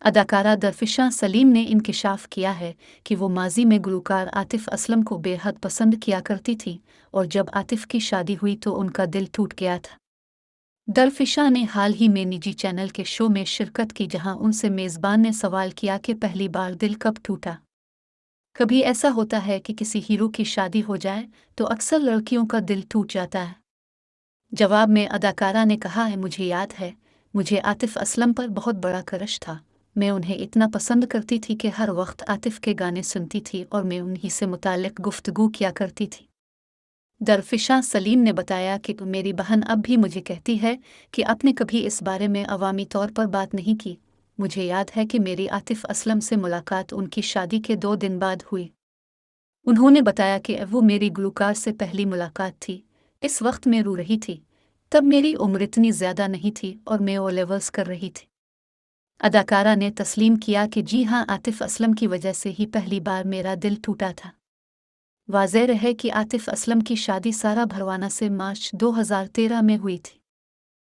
अदाकारा दरफिशा सलीम ने इंकिशाफ किया है कि वो माजी में गुलकार आतिफ असलम को बेहद पसंद किया करती थी और जब आतिफ की शादी हुई तो उनका दिल टूट गया था। दरफिशा ने हाल ही में निजी चैनल के शो में शिरकत की जहां उनसे मेज़बान ने सवाल किया कि पहली बार दिल कब टूटा। कभी ऐसा होता है कि किसी हीरो की शादी हो जाए तो अक्सर लड़कियों का दिल टूट जाता है। जवाब में अदाकारा ने कहा है, मुझे याद है, मुझे आतिफ असलम पर बहुत बड़ा क्रश था। मैं उन्हें इतना पसंद करती थी कि हर वक्त आतिफ के गाने सुनती थी और मैं उन्हीं से मुताल्लिक गुफ्तगू किया करती थी। दरफिशा सलीम ने बताया कि मेरी बहन अब भी मुझे कहती है कि आपने कभी इस बारे में अवामी तौर पर बात नहीं की। मुझे याद है कि मेरी आतिफ असलम से मुलाकात उनकी शादी के 2 दिन बाद हुई। उन्होंने बताया कि वो मेरी गुलकार से पहली मुलाकात थी। इस वक्त मैं रो रही थी। तब मेरी उम्र इतनी ज़्यादा नहीं थी और मैं ओ लेवल्स कर रही थी। अदाकारा ने तस्लीम किया कि जी हाँ, आतिफ असलम की वजह से ही पहली बार मेरा दिल टूटा था। वाज़ेह है कि आतिफ असलम की शादी सारा भरवाना से मार्च 2013 में हुई थी।